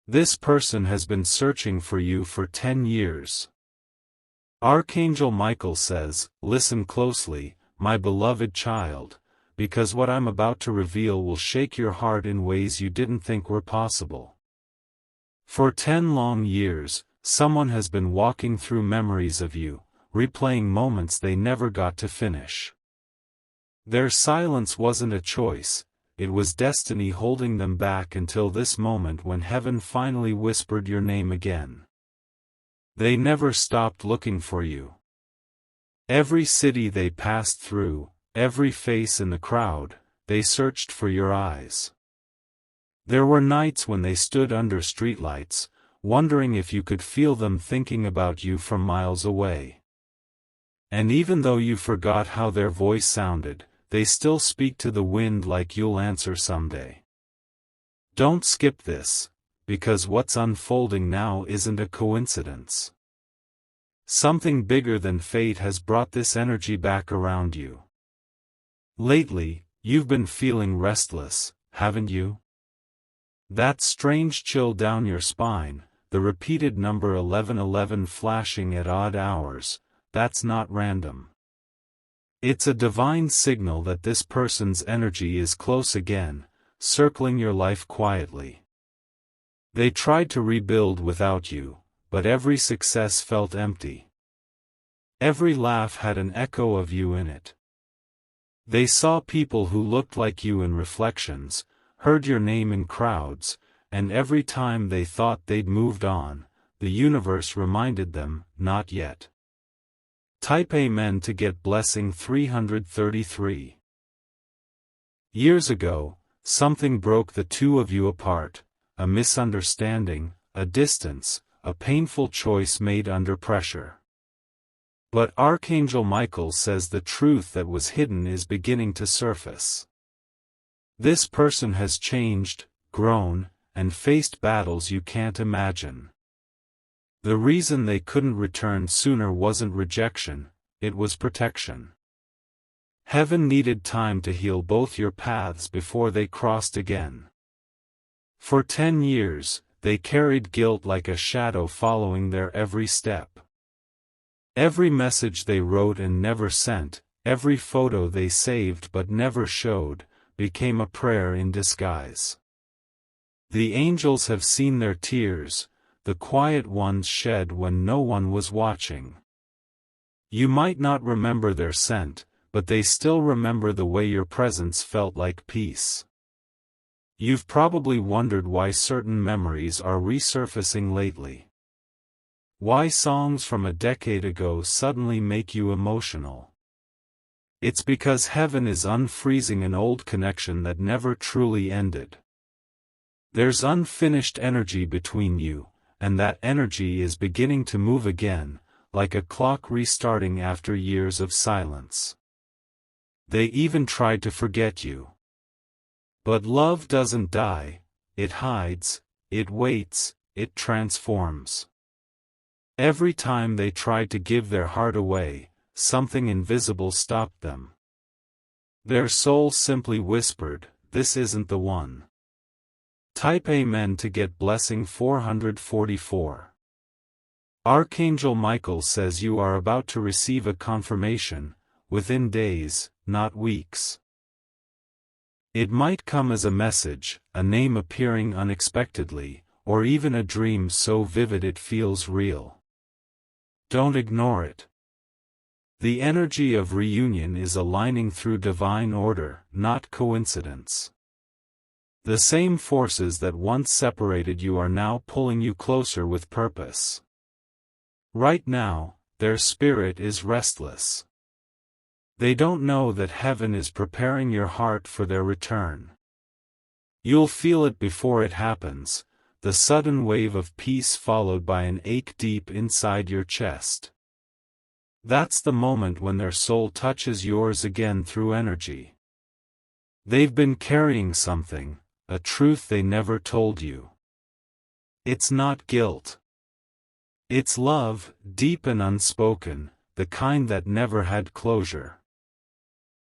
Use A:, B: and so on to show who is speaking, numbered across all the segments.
A: This person has been searching for you for 10 years. Archangel Michael says, "Listen closely, my beloved child, because what I'm about to reveal will shake your heart in ways you didn't think were possible." For 10 long years, someone has been walking through memories of you, replaying moments they never got to finish. Their silence wasn't a choice, it was destiny holding them back until this moment when heaven finally whispered your name again. They never stopped looking for you. Every city they passed through, every face in the crowd, they searched for your eyes. There were nights when they stood under streetlights, wondering if you could feel them thinking about you from miles away. And even though you forgot how their voice sounded, they still speak to the wind like you'll answer someday. Don't skip this, because what's unfolding now isn't a coincidence. Something bigger than fate has brought this energy back around you. Lately, you've been feeling restless, haven't you? That strange chill down your spine, the repeated number 1111 flashing at odd hours, that's not random. It's a divine signal that this person's energy is close again, circling your life quietly. They tried to rebuild without you, but every success felt empty. Every laugh had an echo of you in it. They saw people who looked like you in reflections, heard your name in crowds, and every time they thought they'd moved on, the universe reminded them, not yet. Type Amen to get blessing 333. Years ago, something broke the two of you apart, a misunderstanding, a distance, a painful choice made under pressure. But Archangel Michael says the truth that was hidden is beginning to surface. This person has changed, grown, and faced battles you can't imagine. The reason they couldn't return sooner wasn't rejection, it was protection. Heaven needed time to heal both your paths before they crossed again. For 10 years, they carried guilt like a shadow following their every step. Every message they wrote and never sent, every photo they saved but never showed, became a prayer in disguise. The angels have seen their tears, the quiet ones shed when no one was watching. You might not remember their scent, but they still remember the way your presence felt like peace. You've probably wondered why certain memories are resurfacing lately. Why songs from a decade ago suddenly make you emotional. It's because heaven is unfreezing an old connection that never truly ended. There's unfinished energy between you, and that energy is beginning to move again, like a clock restarting after years of silence. They even tried to forget you. But love doesn't die, it hides, it waits, it transforms. Every time they tried to give their heart away, something invisible stopped them. Their soul simply whispered, "This isn't the one." Type Amen to get blessing 444. Archangel Michael says you are about to receive a confirmation, within days, not weeks. It might come as a message, a name appearing unexpectedly, or even a dream so vivid it feels real. Don't ignore it. The energy of reunion is aligning through divine order, not coincidence. The same forces that once separated you are now pulling you closer with purpose. Right now, their spirit is restless. They don't know that heaven is preparing your heart for their return. You'll feel it before it happens, the sudden wave of peace followed by an ache deep inside your chest. That's the moment when their soul touches yours again through energy. They've been carrying something, a truth they never told you. It's not guilt. It's love, deep and unspoken, the kind that never had closure.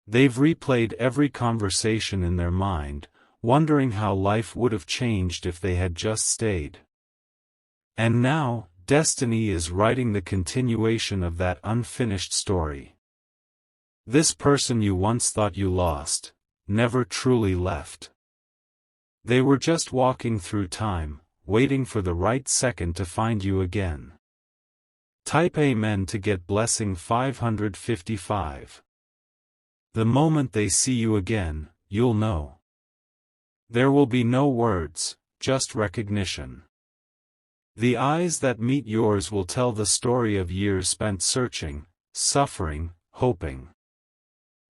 A: They've replayed every conversation in their mind, wondering how life would have changed if they had just stayed. And now, destiny is writing the continuation of that unfinished story. This person you once thought you lost, never truly left. They were just walking through time, waiting for the right second to find you again. Type Amen to get blessing 555. The moment they see you again, you'll know. There will be no words, just recognition. The eyes that meet yours will tell the story of years spent searching, suffering, hoping.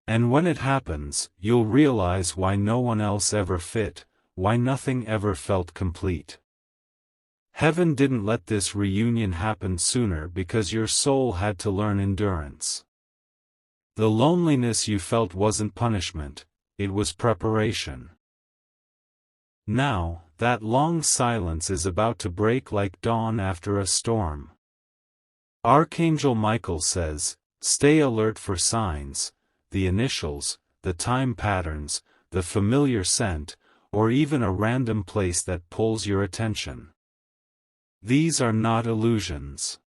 A: And when it happens, you'll realize why no one else ever fit, why nothing ever felt complete. Heaven didn't let this reunion happen sooner because your soul had to learn endurance. The loneliness you felt wasn't punishment, it was preparation. Now, that long silence is about to break like dawn after a storm. Archangel Michael says, stay alert for signs, the initials, the time patterns, the familiar scent, or even a random place that pulls your attention. These are not illusions.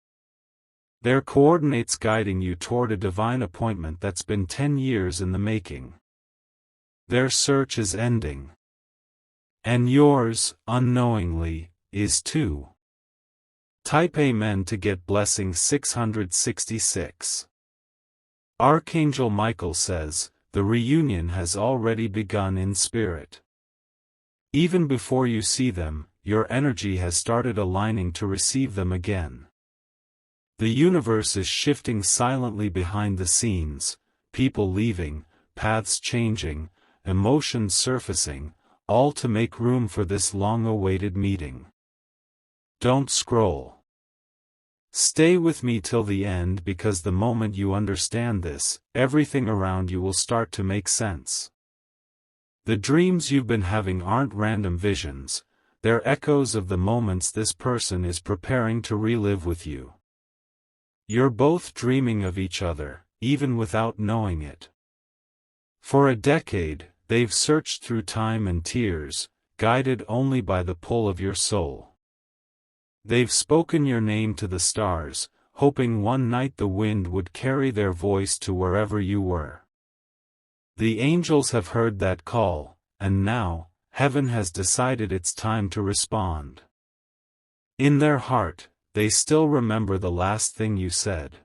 A: They're coordinates guiding you toward a divine appointment that's been 10 years in the making. Their search is ending. And yours, unknowingly, is too. Type Amen to get blessing 666. Archangel Michael says, the reunion has already begun in spirit. Even before you see them, your energy has started aligning to receive them again. The universe is shifting silently behind the scenes, people leaving, paths changing, emotions surfacing, all to make room for this long-awaited meeting. Don't scroll. Stay with me till the end because the moment you understand this, everything around you will start to make sense. The dreams you've been having aren't random visions, they're echoes of the moments this person is preparing to relive with you. You're both dreaming of each other, even without knowing it. For a decade, they've searched through time and tears, guided only by the pull of your soul. They've spoken your name to the stars, hoping one night the wind would carry their voice to wherever you were. The angels have heard that call, and now, heaven has decided it's time to respond. In their heart, they still remember the last thing you said.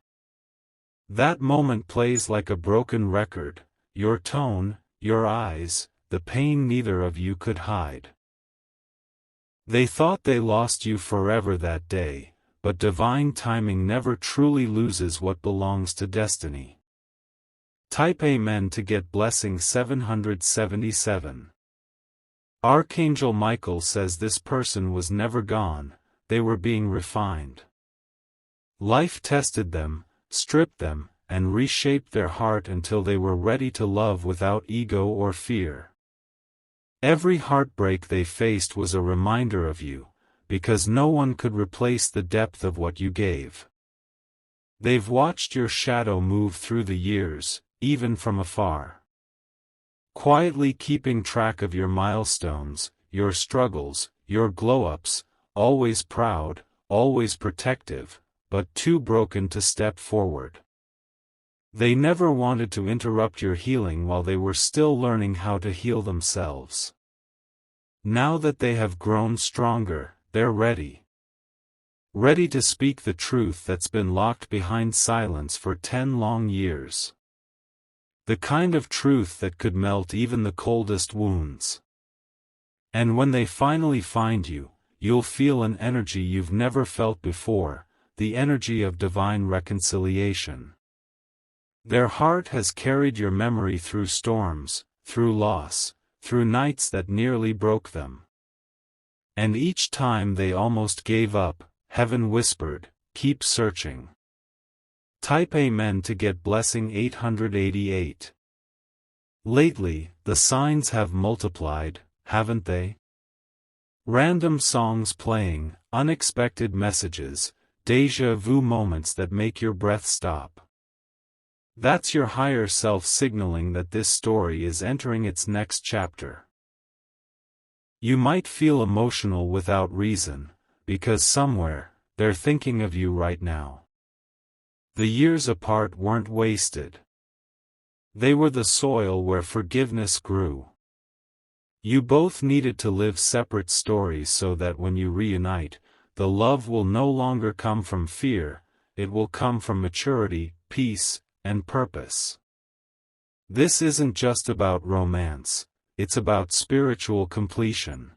A: That moment plays like a broken record, your tone, your eyes, the pain neither of you could hide. They thought they lost you forever that day, but divine timing never truly loses what belongs to destiny. Type Amen to get blessing 777. Archangel Michael says this person was never gone, they were being refined. Life tested them, stripped them, and reshaped their heart until they were ready to love without ego or fear. Every heartbreak they faced was a reminder of you, because no one could replace the depth of what you gave. They've watched your shadow move through the years, even from afar. Quietly keeping track of your milestones, your struggles, your glow-ups, always proud, always protective, but too broken to step forward. They never wanted to interrupt your healing while they were still learning how to heal themselves. Now that they have grown stronger, they're ready. Ready to speak the truth that's been locked behind silence for 10 long years. The kind of truth that could melt even the coldest wounds. And when they finally find you, you'll feel an energy you've never felt before, the energy of divine reconciliation. Their heart has carried your memory through storms, through loss, through nights that nearly broke them. And each time they almost gave up, heaven whispered, keep searching. Type Amen to get blessing 888. Lately, the signs have multiplied, haven't they? Random songs playing, unexpected messages, déjà vu moments that make your breath stop. That's your higher self signaling that this story is entering its next chapter. You might feel emotional without reason, because somewhere, they're thinking of you right now. The years apart weren't wasted. They were the soil where forgiveness grew. You both needed to live separate stories so that when you reunite, the love will no longer come from fear, it will come from maturity, peace, and purpose. This isn't just about romance, it's about spiritual completion.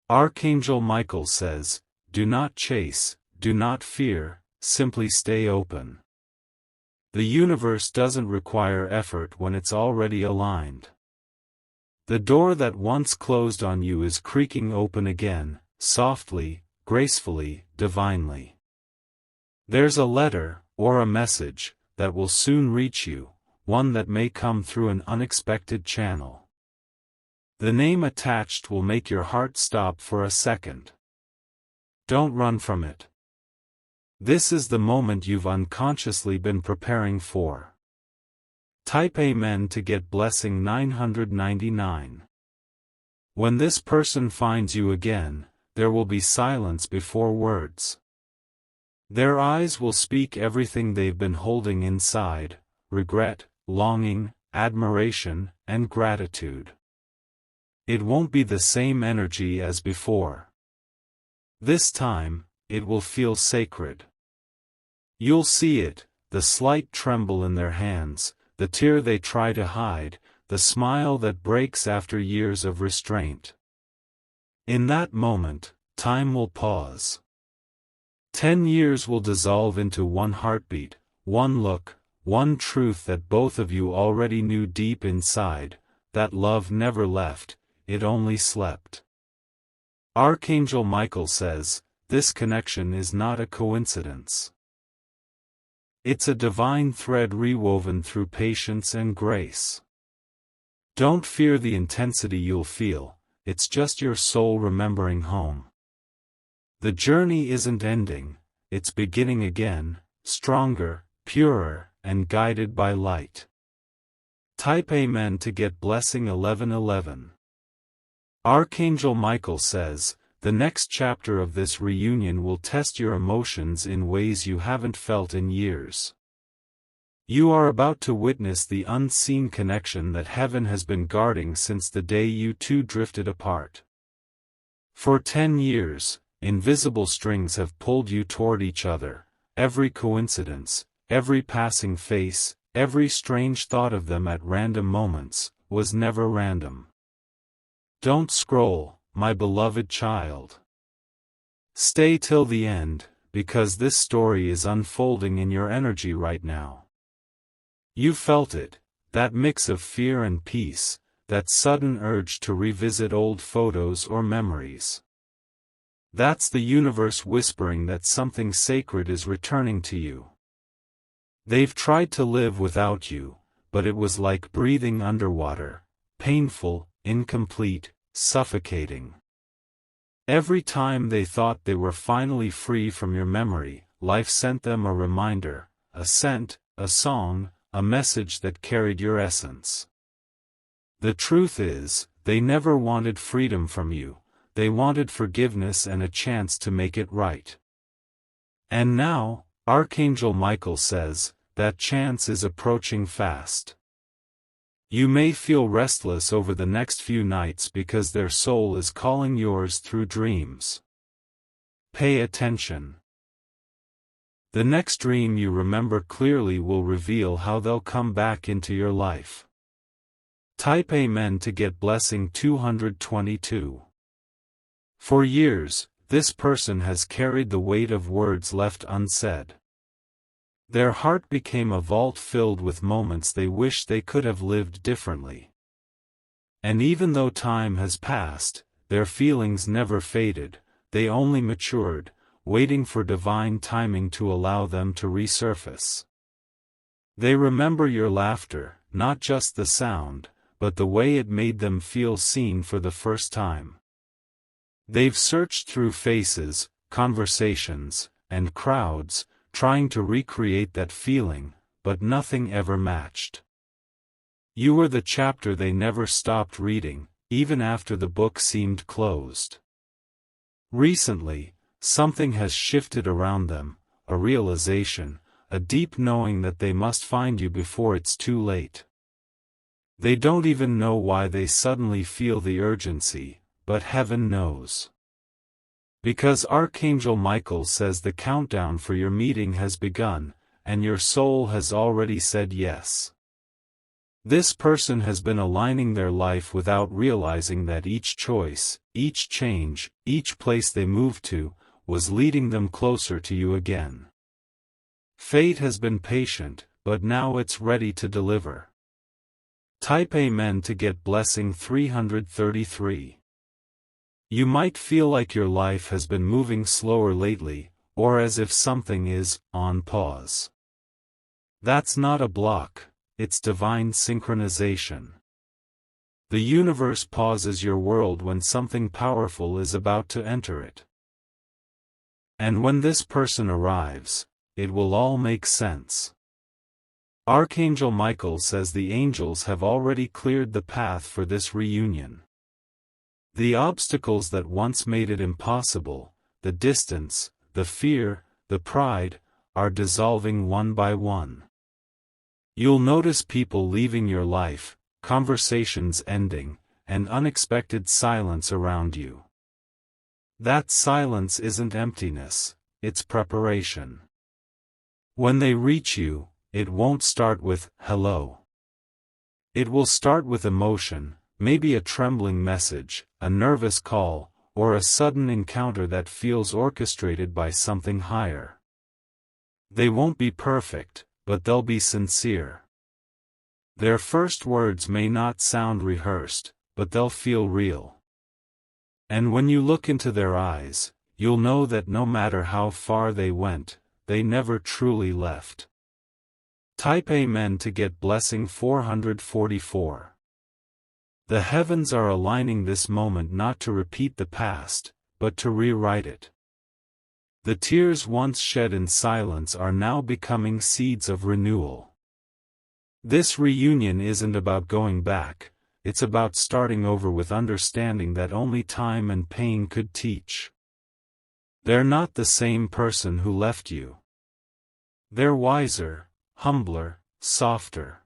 A: Archangel Michael says, "Do not chase, do not fear, simply stay open." The universe doesn't require effort when it's already aligned. The door that once closed on you is creaking open again, softly, gracefully, divinely. There's a letter, or a message, that will soon reach you, one that may come through an unexpected channel. The name attached will make your heart stop for a second. Don't run from it. This is the moment you've unconsciously been preparing for. Type Amen to get blessing 999. When this person finds you again, there will be silence before words. Their eyes will speak everything they've been holding inside: regret, longing, admiration, and gratitude. It won't be the same energy as before. This time, it will feel sacred. You'll see it, the slight tremble in their hands, the tear they try to hide, the smile that breaks after years of restraint. In that moment, time will pause. 10 years will dissolve into one heartbeat, one look, one truth that both of you already knew deep inside, that love never left, it only slept. Archangel Michael says, this connection is not a coincidence. It's a divine thread rewoven through patience and grace. Don't fear the intensity you'll feel, it's just your soul remembering home. The journey isn't ending, it's beginning again, stronger, purer, and guided by light. Type Amen to get blessing 1111. Archangel Michael says, the next chapter of this reunion will test your emotions in ways you haven't felt in years. You are about to witness the unseen connection that heaven has been guarding since the day you two drifted apart. For 10 years, invisible strings have pulled you toward each other. Every coincidence, every passing face, every strange thought of them at random moments, was never random. Don't scroll, my beloved child. Stay till the end, because this story is unfolding in your energy right now. You felt it, that mix of fear and peace, that sudden urge to revisit old photos or memories. That's the universe whispering that something sacred is returning to you. They've tried to live without you, but it was like breathing underwater, painful, incomplete, suffocating. Every time they thought they were finally free from your memory, life sent them a reminder, a scent, a song, a message that carried your essence. The truth is, they never wanted freedom from you, they wanted forgiveness and a chance to make it right. And now, Archangel Michael says, that chance is approaching fast. You may feel restless over the next few nights because their soul is calling yours through dreams. Pay attention. The next dream you remember clearly will reveal how they'll come back into your life. Type Amen to get blessing 222. For years, this person has carried the weight of words left unsaid. Their heart became a vault filled with moments they wish they could have lived differently. And even though time has passed, their feelings never faded, they only matured, waiting for divine timing to allow them to resurface. They remember your laughter, not just the sound, but the way it made them feel seen for the first time. They've searched through faces, conversations, and crowds, trying to recreate that feeling, but nothing ever matched. You were the chapter they never stopped reading, even after the book seemed closed. Recently, Something has shifted around them, a realization, a deep knowing that they must find you before it's too late. They don't even know why they suddenly feel the urgency, but heaven knows. Because Archangel Michael says the countdown for your meeting has begun, and your soul has already said yes. This person has been aligning their life without realizing that each choice, each change, each place they moved to, was leading them closer to you again. Fate has been patient, but now it's ready to deliver. Type Amen to get blessing 333. You might feel like your life has been moving slower lately, or as if something is on pause. That's not a block, it's divine synchronization. The universe pauses your world when something powerful is about to enter it. And when this person arrives, it will all make sense. Archangel Michael says the angels have already cleared the path for this reunion. The obstacles that once made it impossible, the distance, the fear, the pride, are dissolving one by one. You'll notice people leaving your life, conversations ending, and unexpected silence around you. That silence isn't emptiness, it's preparation. When they reach you, it won't start with hello. It will start with emotion, maybe a trembling message, a nervous call, or a sudden encounter that feels orchestrated by something higher. They won't be perfect, but they'll be sincere. Their first words may not sound rehearsed, but they'll feel real. And when you look into their eyes, you'll know that no matter how far they went, they never truly left. Type Amen to get blessing 444. The heavens are aligning this moment not to repeat the past, but to rewrite it. The tears once shed in silence are now becoming seeds of renewal. This reunion isn't about going back, it's about starting over with understanding that only time and pain could teach. They're not the same person who left you. They're wiser, humbler, softer.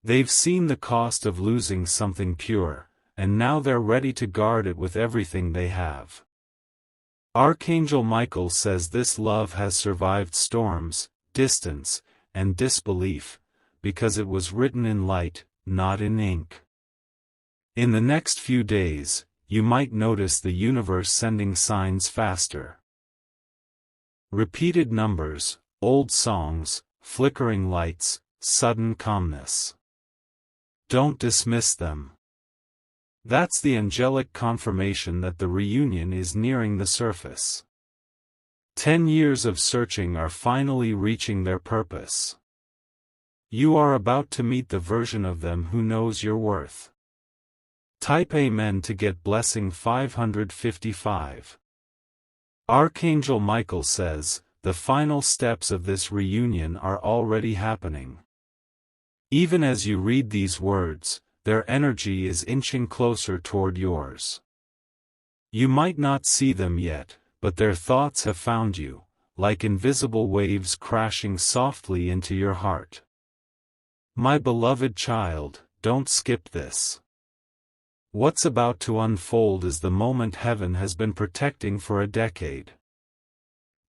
A: They've seen the cost of losing something pure, and now they're ready to guard it with everything they have. Archangel Michael says this love has survived storms, distance, and disbelief, because it was written in light, not in ink. In the next few days, you might notice the universe sending signs faster. Repeated numbers, old songs, flickering lights, sudden calmness. Don't dismiss them. That's the angelic confirmation that the reunion is nearing the surface. 10 years of searching are finally reaching their purpose. You are about to meet the version of them who knows your worth. Type Amen to get blessing 555. Archangel Michael says, the final steps of this reunion are already happening. Even as you read these words, their energy is inching closer toward yours. You might not see them yet, but their thoughts have found you, like invisible waves crashing softly into your heart. My beloved child, don't skip this. What's about to unfold is the moment heaven has been protecting for a decade.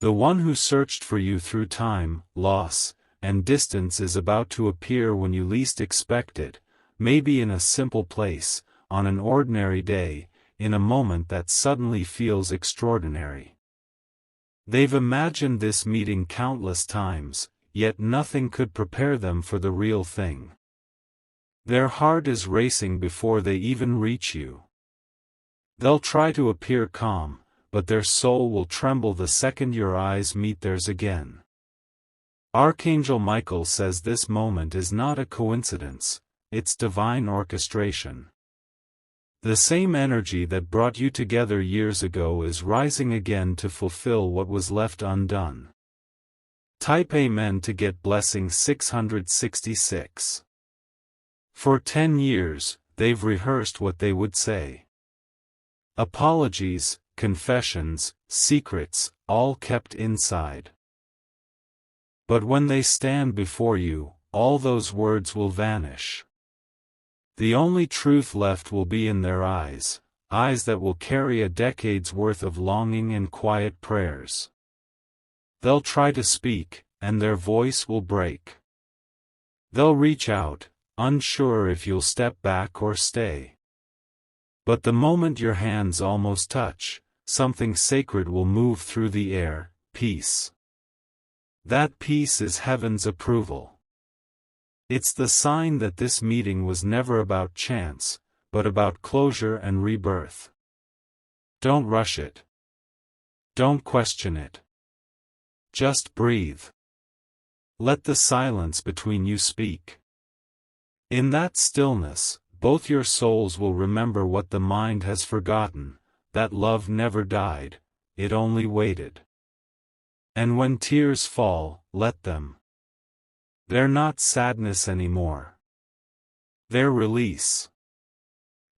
A: The one who searched for you through time, loss, and distance is about to appear when you least expect it, maybe in a simple place, on an ordinary day, in a moment that suddenly feels extraordinary. They've imagined this meeting countless times, yet nothing could prepare them for the real thing. Their heart is racing before they even reach you. They'll try to appear calm, but their soul will tremble the second your eyes meet theirs again. Archangel Michael says this moment is not a coincidence, it's divine orchestration. The same energy that brought you together years ago is rising again to fulfill what was left undone. Type Amen to get blessing 666. For 10 years, they've rehearsed what they would say. Apologies, confessions, secrets, all kept inside. But when they stand before you, all those words will vanish. The only truth left will be in their eyes, eyes that will carry a decade's worth of longing and quiet prayers. They'll try to speak, and their voice will break. They'll reach out, unsure if you'll step back or stay. But the moment your hands almost touch, something sacred will move through the air, peace. That peace is heaven's approval. It's the sign that this meeting was never about chance, but about closure and rebirth. Don't rush it. Don't question it. Just breathe. Let the silence between you speak. In that stillness, both your souls will remember what the mind has forgotten, that love never died, it only waited. And when tears fall, let them. They're not sadness anymore. They're release.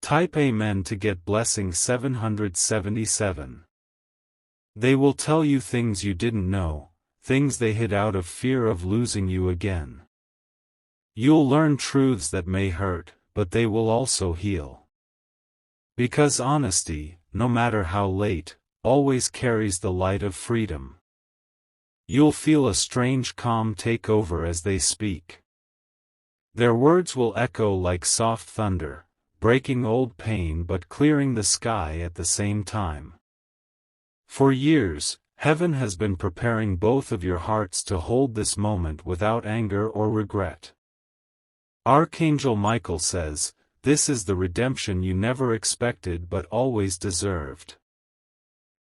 A: Type Amen to get blessing 777. They will tell you things you didn't know, things they hid out of fear of losing you again. You'll learn truths that may hurt, but they will also heal. Because honesty, no matter how late, always carries the light of freedom. You'll feel a strange calm take over as they speak. Their words will echo like soft thunder, breaking old pain but clearing the sky at the same time. For years, heaven has been preparing both of your hearts to hold this moment without anger or regret. Archangel Michael says, "This is the redemption you never expected but always deserved."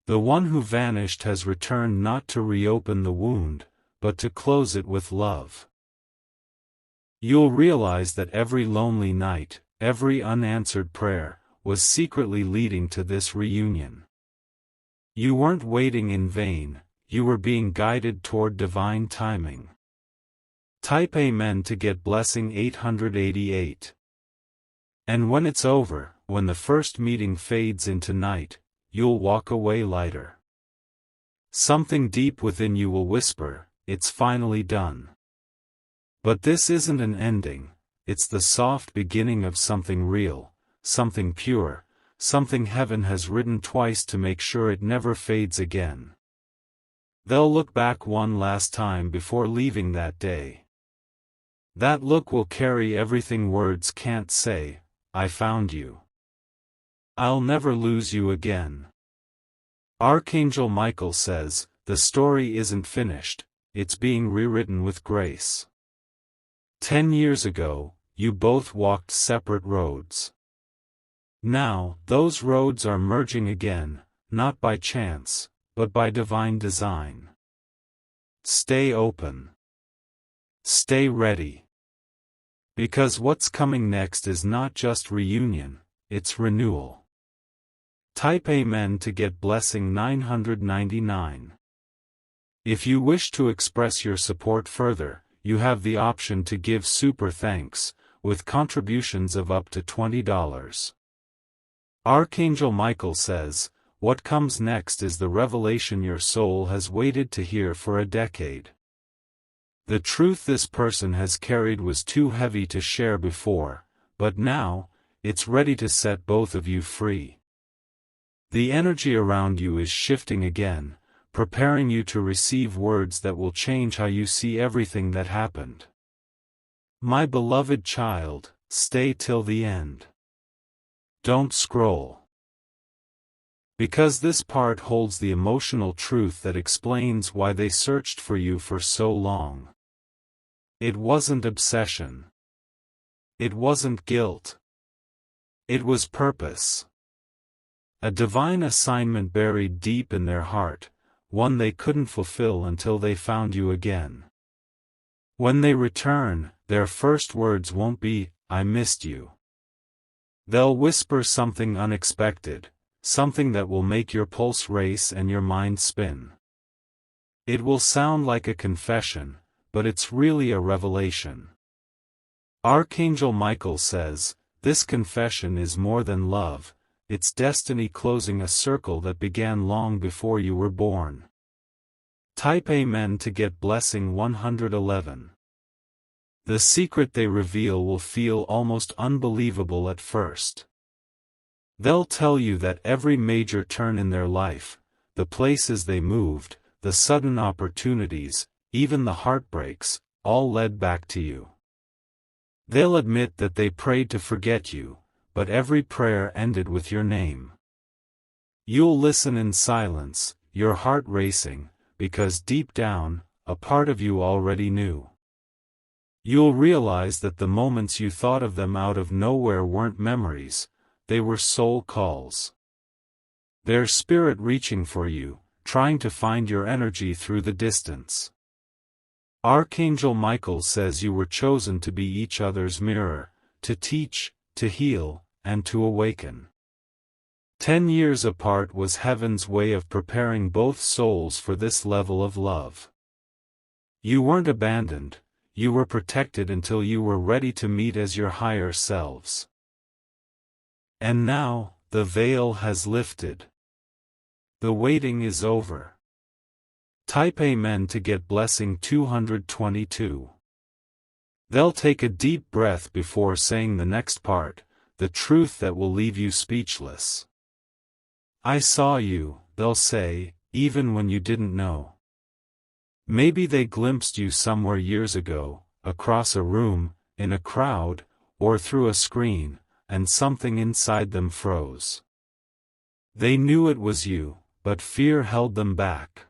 A: The one who vanished has returned not to reopen the wound, but to close it with love. You'll realize that every lonely night, every unanswered prayer, was secretly leading to this reunion. You weren't waiting in vain, you were being guided toward divine timing. Type Amen to get blessing 888. And when it's over, when the first meeting fades into night, you'll walk away lighter. Something deep within you will whisper, "It's finally done." But this isn't an ending, it's the soft beginning of something real, something pure, something heaven has written twice to make sure it never fades again. They'll look back one last time before leaving that day. That look will carry everything words can't say. I found you. I'll never lose you again. Archangel Michael says, the story isn't finished, it's being rewritten with grace. 10 years ago, you both walked separate roads. Now, those roads are merging again, not by chance, but by divine design. Stay open. Stay ready. Because what's coming next is not just reunion, it's renewal. Type Amen to get blessing 999. If you wish to express your support further, you have the option to give super thanks, with contributions of up to $20. Archangel Michael says, what comes next is the revelation your soul has waited to hear for a decade. The truth this person has carried was too heavy to share before, but now, it's ready to set both of you free. The energy around you is shifting again, preparing you to receive words that will change how you see everything that happened. My beloved child, stay till the end. Don't scroll. Because this part holds the emotional truth that explains why they searched for you for so long. It wasn't obsession. It wasn't guilt. It was purpose. A divine assignment buried deep in their heart, one they couldn't fulfill until they found you again. When they return, their first words won't be, "I missed you." They'll whisper something unexpected, something that will make your pulse race and your mind spin. It will sound like a confession, but it's really a revelation. Archangel Michael says, this confession is more than love, it's destiny closing a circle that began long before you were born. Type Amen to get blessing 111. The secret they reveal will feel almost unbelievable at first. They'll tell you that every major turn in their life, the places they moved, the sudden opportunities, even the heartbreaks, all led back to you. They'll admit that they prayed to forget you, but every prayer ended with your name. You'll listen in silence, your heart racing, because deep down, a part of you already knew. You'll realize that the moments you thought of them out of nowhere weren't memories, they were soul calls. Their spirit reaching for you, trying to find your energy through the distance. Archangel Michael says you were chosen to be each other's mirror, to teach, to heal, and to awaken. 10 years apart was heaven's way of preparing both souls for this level of love. You weren't abandoned, you were protected until you were ready to meet as your higher selves. And now, the veil has lifted. The waiting is over. Type Amen to get blessing 222. They'll take a deep breath before saying the next part, the truth that will leave you speechless. I saw you, they'll say, even when you didn't know. Maybe they glimpsed you somewhere years ago, across a room, in a crowd, or through a screen, and something inside them froze. They knew it was you, but fear held them back.